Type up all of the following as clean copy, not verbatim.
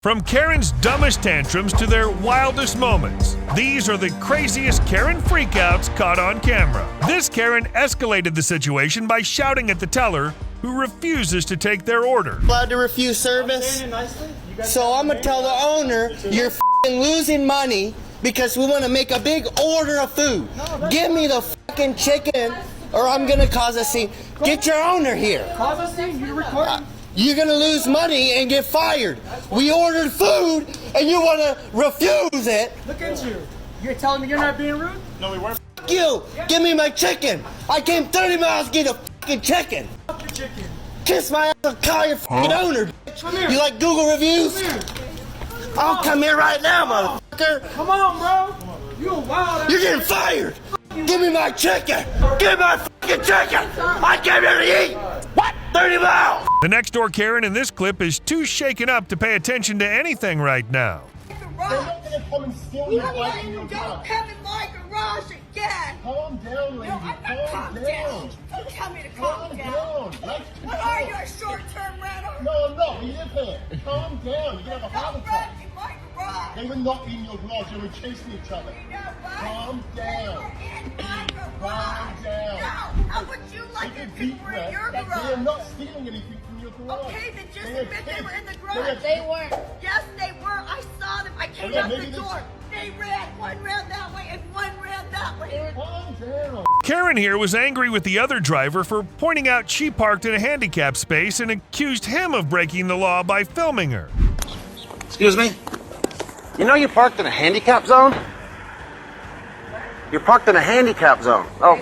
From Karen's dumbest tantrums to their wildest moments, these are the craziest Karen freakouts caught on camera. This Karen escalated the situation by shouting at the teller, who refuses to take their order. Allowed to refuse service? So I'm gonna tell the owner, you're f***ing losing money because we want to make a big order of food. Give me the f***ing chicken or I'm gonna cause a scene. Get your owner here. Cause a scene? You're recording. You're gonna lose money and get fired. We ordered food and you wanna refuse it. Look at you. You're telling me you're not being rude? No, we weren't. F*** you. Give me my chicken. I came 30 miles to get a f***ing chicken. Fuck your chicken. Kiss my ass and call your f***ing owner, bitch. Come here. You like Google reviews? Come here. I'll come here right now, motherfucker. Come on, bro. You a wild ass. You're getting fired. Give me my chicken. Give me my f***ing chicken. I came here to eat. What? 30 miles. The next door Karen in this clip is too shaken up to pay attention to anything right now. They're not gonna come and steal your bike in your Don't car. come in my garage again. Calm down, lady. No, I'm not Calm calm down. Don't tell me to calm down. Let's What are you, a short-term rental? No, I'm not. We live here. Calm down. You're gonna have a heart Don't attack. run in my garage. They were not in your garage. They were chasing each other. You know what? Calm They down. were in my garage. Calm down. No, how would you like Take a if deep people were breath. in your They are garage? not stealing anything from your garage. Okay, then just They are admit they were in the thieves. garage. They weren't. Yes, they were. I saw them. I came Yeah, out maybe the they- door. They ran. One ran that way and one ran that way. Calm down. Karen here was angry with the other driver for pointing out she parked in a handicap space and accused him of breaking the law by filming her. Excuse me? You know you parked in a handicap zone? You're parked in a handicap zone. Oh.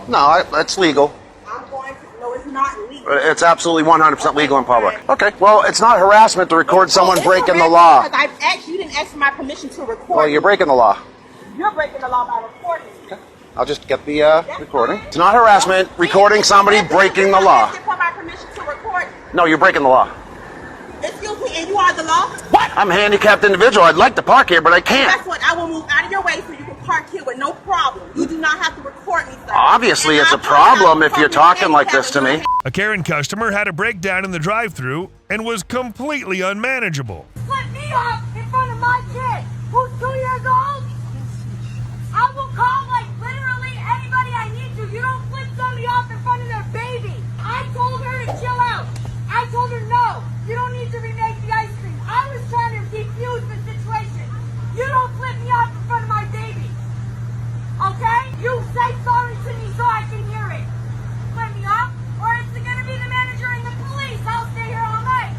No, that's legal. I'm going to. No, it's not legal. It's absolutely 100% legal in public. Okay, well, it's not harassment to record someone breaking the law. Because I've asked you didn't ask for my permission to record. Well, you're breaking the law. You're breaking the law by recording. I'll just get the recording. It's not harassment, recording somebody breaking the law. For my permission to record. No, you're breaking the law. Excuse me, and you are the law? What? I'm a handicapped individual. I'd like to park here, but I can't. That's what I will move out of your way so you can park here with no problem. You do not have to record me, sir. Obviously, And it's a I'll tell you problem how if you're fucking talking like this to handicapped me. A Karen customer had a breakdown in the drive-thru and was completely unmanageable. Flip me off in front of my kid who's 2 years old. I will call like literally anybody I need to. You don't flip somebody off in front of their baby. I told her to chill out. I told her no, you don't need to remake the ice cream. I was trying to defuse the situation. You don't flip me off in front of my baby. Okay? You say sorry to me so I can hear it. Flip me off, or it's gonna be the manager and the police. I'll stay here all night.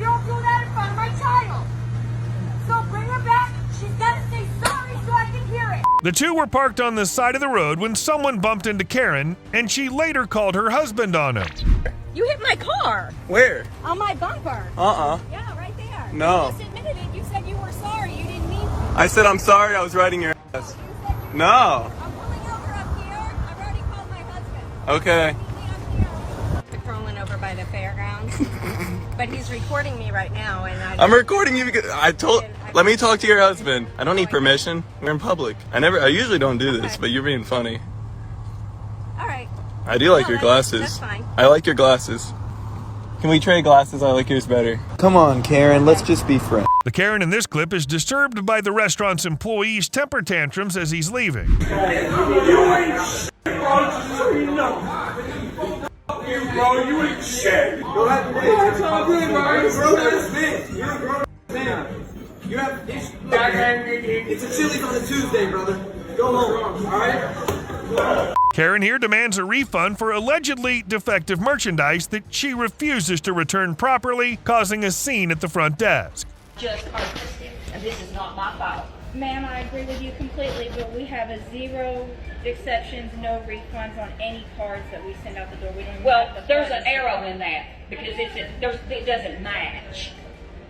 You don't do that in front of my child. So bring her back. She's gotta say sorry so I can hear it. The two were parked on the side of the road when someone bumped into Karen, and she later called her husband on him. You hit my car Where? on my bumper. Yeah, right there. No. You just admitted it. You said you were sorry. You didn't mean to. I said I'm sorry. I was riding your ass. You said you No. I'm pulling over up here. I've already called my husband. Okay. Meet me up here. Crawling over by the fairgrounds. But he's recording me right now, and I'm recording you because I told. Let me talk to your husband. I don't need permission. We're in public. I usually don't do this, Okay. but you're being funny. All right. I do like No, your that's glasses. fine. I like your glasses. Can we trade glasses? I like yours better. Come on, Karen, let's just be friends. The Karen in this clip is disturbed by the restaurant's employee's temper tantrums as he's leaving. Bro, you ain't shit. It's all good, bro. You're a grown-ass man. You're a grown-ass man. You have issues. It's a chili on a Tuesday, brother. Go home, all right? Karen here demands a refund for allegedly defective merchandise that she refuses to return properly, causing a scene at the front desk. Just purchased it, and this is not my fault. Ma'am, I agree with you completely, but we have a zero exceptions, no refunds on any cards that we send out the door. We don't even Well, have to there's fund an it. arrow in that because it doesn't match.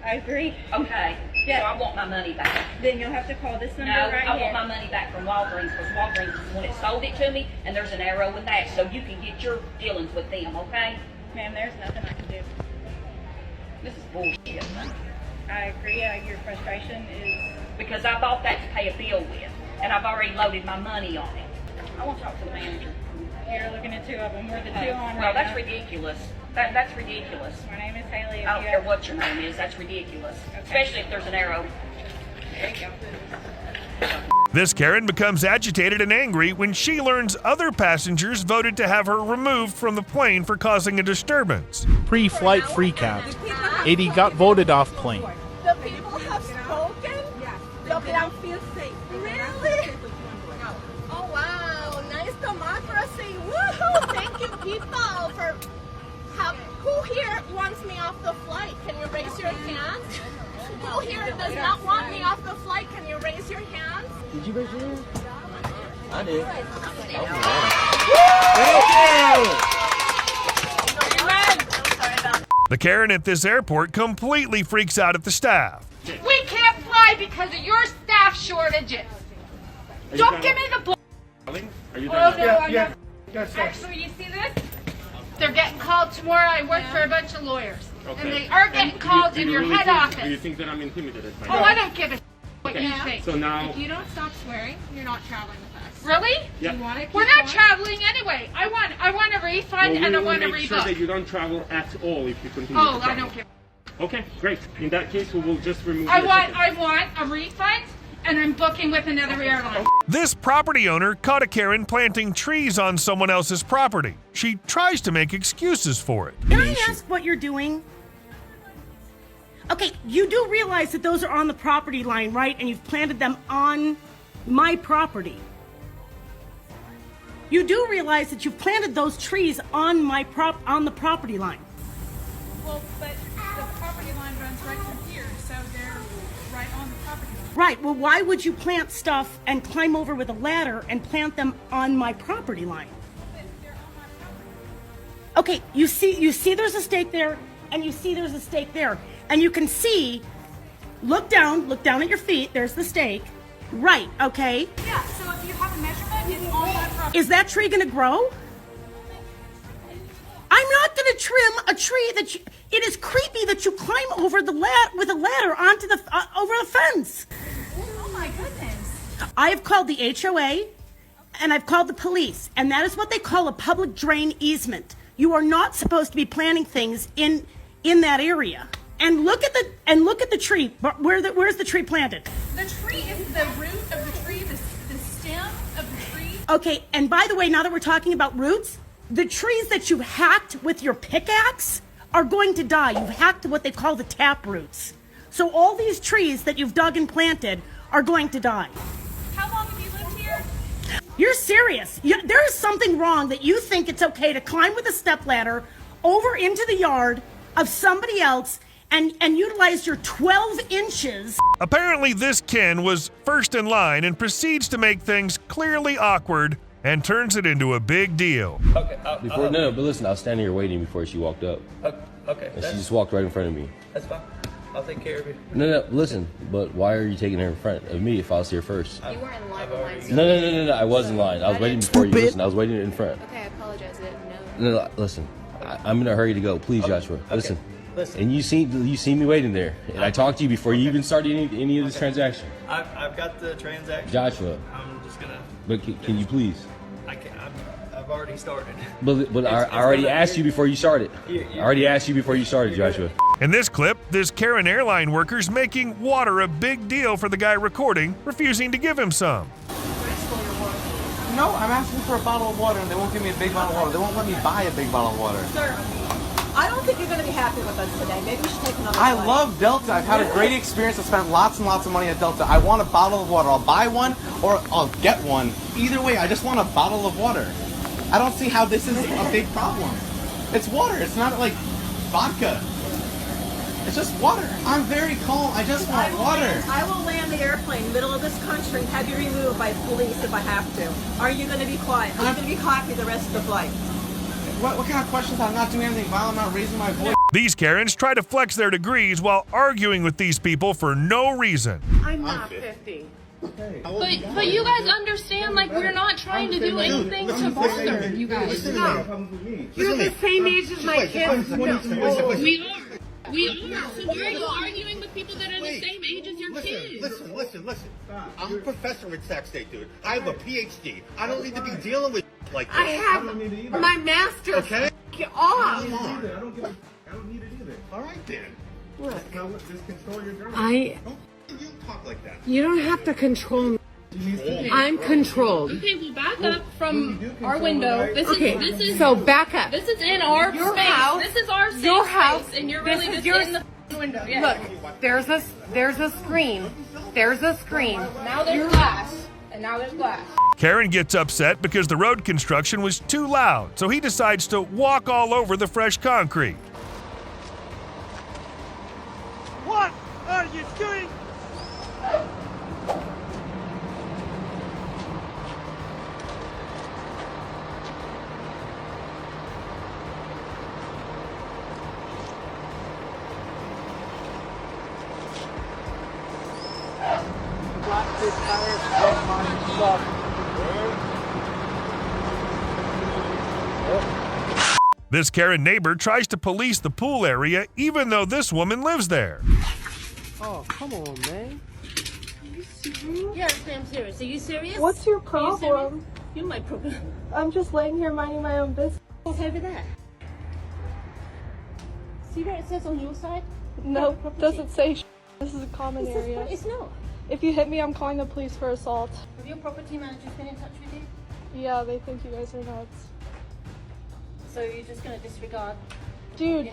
I agree. Okay, Yeah. so I want my money back. Then you'll have to call this No, number right I here. want my money back from Walgreens because Walgreens is the one that sold it to me, and there's an arrow in that, so you can get your dealings with them, okay? Ma'am, there's nothing I can do. This is bullshit. I agree. Your frustration is... Because I bought that to pay a bill with, and I've already loaded my money on it. I want to talk to the manager. You're looking at two of them. We're the two on Well, right that's now. ridiculous. That's ridiculous. My name is Haley. I don't care what your name is. That's ridiculous. Okay. Especially if there's an arrow. There you go. This Karen becomes agitated and angry when she learns other passengers voted to have her removed from the plane for causing a disturbance. Pre-flight freakout. 80 got voted off plane. The people have spoken? Look, I don't feel safe. Really? Oh, wow. Nice democracy. Woohoo! Thank you, people, for help. Who here wants me off the flight? Can you raise your hands? Who here does not want me off the flight? Can you raise your hands? Did you raise your hand? I did. The Karen at this airport completely freaks out at the staff. We can't fly because of your staff shortages. Don't give me the bull. Are you Oh, done? no, I'm not. Actually, you see this? They're getting called tomorrow. I work for a bunch of lawyers. Okay. And they are getting called in your head office. Do you think that I'm intimidated? Oh, I don't give a what Okay. you think. So now, If you don't stop swearing, you're not traveling with us. Really? yeah. You want to keep We're not going? traveling anyway. I want a refund and I want a make sure that rebook. you don't travel at all if you continue Oh, to travel. I don't care. Okay, great. In that case, we will just remove I your want ticket. a refund and I'm booking with another airline. This property owner caught a Karen planting trees on someone else's property. She tries to make excuses for it. Can I ask what you're doing? Okay, you do realize that those are on the property line, right? And you've planted them on my property. You do realize that you've planted those trees on on the property line. Well, but the property line runs right through here, so they're right on the property line. Right, well, why would you plant stuff and climb over with a ladder and plant them on my property line? Okay, you see there's a stake there, and you see there's a stake there. And you can see, look down at your feet, there's the stake. Right, okay? Yeah, so if you have a measurement, it's on that property. Is that tree gonna grow? I'm not gonna trim a tree that it is creepy that you climb over the with a ladder onto the, over the fence. Oh my goodness. I have called the HOA and I've called the police, and that is what they call a public drain easement. You are not supposed to be planting things in that area. And look at the tree. Where's the tree planted? The tree is the root of the tree, the stem of the tree. Okay, and by the way, now that we're talking about roots, the trees that you hacked with your pickaxe are going to die. You've hacked what they call the tap roots. So all these trees that you've dug and planted are going to die. How long have you lived here? You're serious. There is something wrong that you think it's okay to climb with a stepladder over into the yard of somebody else and utilize your 12 inches. Apparently, this Ken was first in line and proceeds to make things clearly awkward and turns it into a big deal. Okay. But listen, I was standing here waiting before she walked up. Okay. And she just walked right in front of me. That's fine. I'll take care of you. No, listen, but why are you taking her in front of me if I was here first? You weren't in line with mine. No, I was in line. I was waiting before you. Listen, I was waiting in front. Okay, I apologize. I didn't know. No, listen, I'm in a hurry to go. Please, Joshua, listen. Listen. And you see me waiting there, and I talked to you before you even started any of this transaction. I've got the transaction. Joshua. I'm just gonna. But can you please? I can't. I've already started. But I already asked you before you started. I already asked you before you started, Joshua. In this clip, this Karen airline worker's making water a big deal for the guy recording, refusing to give him some. No, I'm asking for a bottle of water and they won't give me a big bottle of water. They won't let me buy a big bottle of water. Sir, I don't think you're going to be happy with us today. Maybe we should take another I flight. love Delta. I've had a great experience. I spent lots and lots of money at Delta. I want a bottle of water. I'll buy one or I'll get one. Either way, I just want a bottle of water. I don't see how this is a big problem. It's water. It's not like vodka. It's just water. I'm very calm. I just want water. I will land the airplane middle of this country and have you removed by police if I have to. Are you going to be quiet? Are you going to be cocky the rest of the flight? What kind of questions? I'm not doing anything violent. I'm not raising my voice. These Karens try to flex their degrees while arguing with these people for no reason. I'm not 50. But you guys understand, like, we're not trying to do anything to bother you guys. You're the same age as my kids. We are. So why are you arguing with people that are the same age as your kids? Listen. I'm a professor at Sac State, dude. I have a PhD. I don't need to be dealing with like this. I have my master's. Okay? you off. I don't need it either. All right then. Look, Just control your driving. you Talk like that. you don't have to control me. I'm controlled. Okay, well back up from our window. This is So back up. this is in our Your space. house. This is our safe Your house. space, and you're This really is just your- in the window. Yeah. Look, there's a screen. There's a screen. Now there's glass, and now there's glass. Karen gets upset because the road construction was too loud, so he decides to walk all over the fresh concrete. What are you doing? This Karen neighbor tries to police the pool area even though this woman lives there. Oh, come on, man. Yes, I'm serious. Are you serious? What's your Are you problem? serious? You're my problem. I'm just laying here minding my own business. What's over there? See where it says on your side? No, Property. doesn't say This is a common area. It's not. If you hit me, I'm calling the police for assault. Have your property managers been in touch with you? Yeah, they think you guys are nuts. So you're just going to disregard? Dude,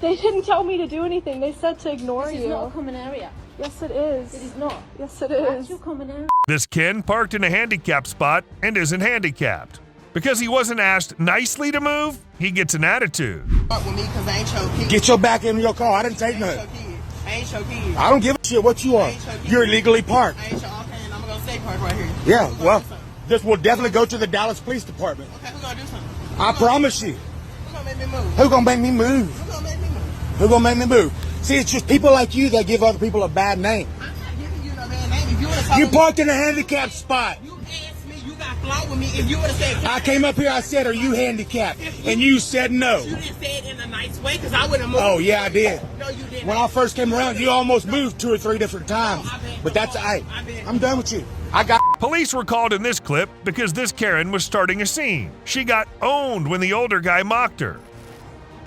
they didn't tell me to do anything. They said to ignore you. This is not a common area. Yes, it is. It is not. Yes, it That's is. your common area. This Ken parked in a handicapped spot and isn't handicapped. Because he wasn't asked nicely to move, he gets an attitude. Fuck with me because I ain't your kid. Get your back in your car. I didn't take nothing. I ain't your kid. I don't give a shit what you are. You're illegally parked. I ain't your okay, and I'm gonna stay parked right here. Yeah, well, this will definitely go to the Dallas Police Department. Okay, who gonna do something? I promise you. Who gonna make me move? Who gonna make me move? Who gonna make me move? Who gonna make me move? See, it's just people like you that give other people a bad name. I'm not giving you no bad name. If you would've told You me- parked in a handicapped spot. You asked me, you got flawed with me. If you would've said, I came up here, I said, are you handicapped? And you said no. you didn't say it in a nice way because I would've moved. Oh, yeah, I did. No, you didn't. When I first came around, you almost moved 2 or 3 different times. But that's, I'm done with you. I got... Police were called in this clip because this Karen was starting a scene. She got owned when the older guy mocked her.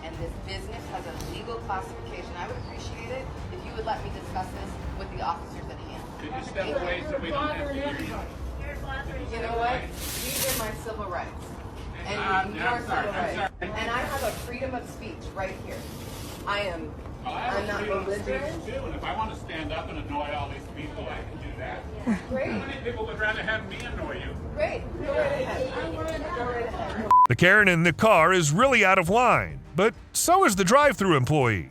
And this business has a legal classification. I would appreciate it if you would let me discuss this with the officers at hand. Could you step away so we don't have to hear you? You know what? These are my civil rights. And your civil rights. And I have a freedom of speech right here. I'm not belligerent. Too, and if I want to stand up and annoy all these people, I can do that. Great. How many people would rather have me annoy you? Great. Go right ahead. Go right ahead. The Karen in the car is really out of line, but so is the drive-thru employee.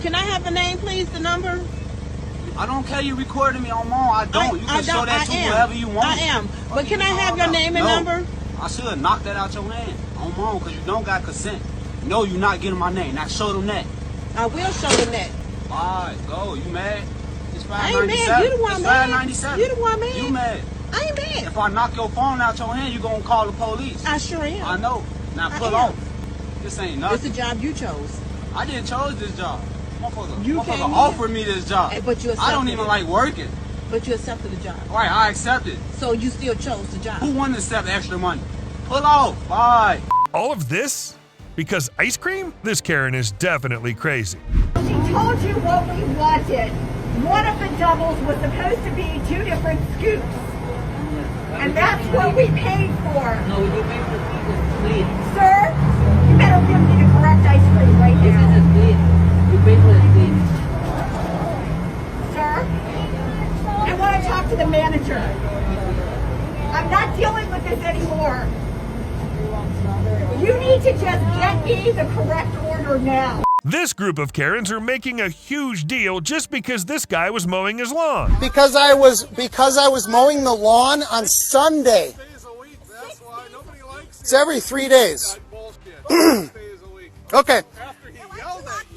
Can I have the name, please, the number? I don't care you recording me on mom. I don't. You can show that to whoever you want. I am. But can I have your name and number? I should knock that out your hand on mom because you don't got consent. No, you're not getting my name. Now show them that. I will show them that. All right, go. You mad? It's I ain't mad. You the one mad. You the one mad. You mad? I ain't mad. If I knock your phone out your hand, you gonna call the police. I sure am. I know. Now I pull am. off. This ain't nothing. It's a job you chose. I didn't chose this job. You Motherfucker came offered me this job. But you accepted I don't even it. like working. But you accepted the job. Right, I accepted. So you still chose the job. Who wanted to accept extra money? Pull off. Bye. All of this? Because ice cream? This Karen is definitely crazy. She told you what we wanted. One of the doubles was supposed to be 2 different scoops. And that's what we paid for. No, you paid for the Sir, you better give me the correct ice cream right now. This is a split. You paid for the split. Sir, I want to talk to the manager. I'm not dealing with this anymore. You need to just get me the correct order now. This group of Karens are making a huge deal just because this guy was mowing his lawn. Because I was mowing the lawn on Sunday. It's every 3 days. Okay.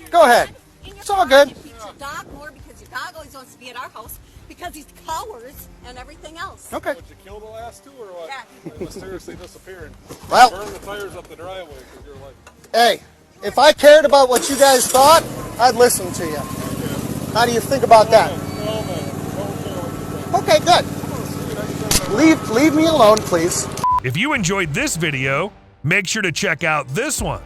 Go ahead. It's all good. Beat your dog more because your dog always wants to be at our house because he's cowards and everything else. Okay. Did you kill the last 2 or what? Yeah. They're mysteriously disappearing. Well- Burn the tires up the driveway because you're like, Hey, if I cared about what you guys thought, I'd listen to you. How do you think about that? Okay, good. Leave me alone, please. If you enjoyed this video, Make sure to check out this one.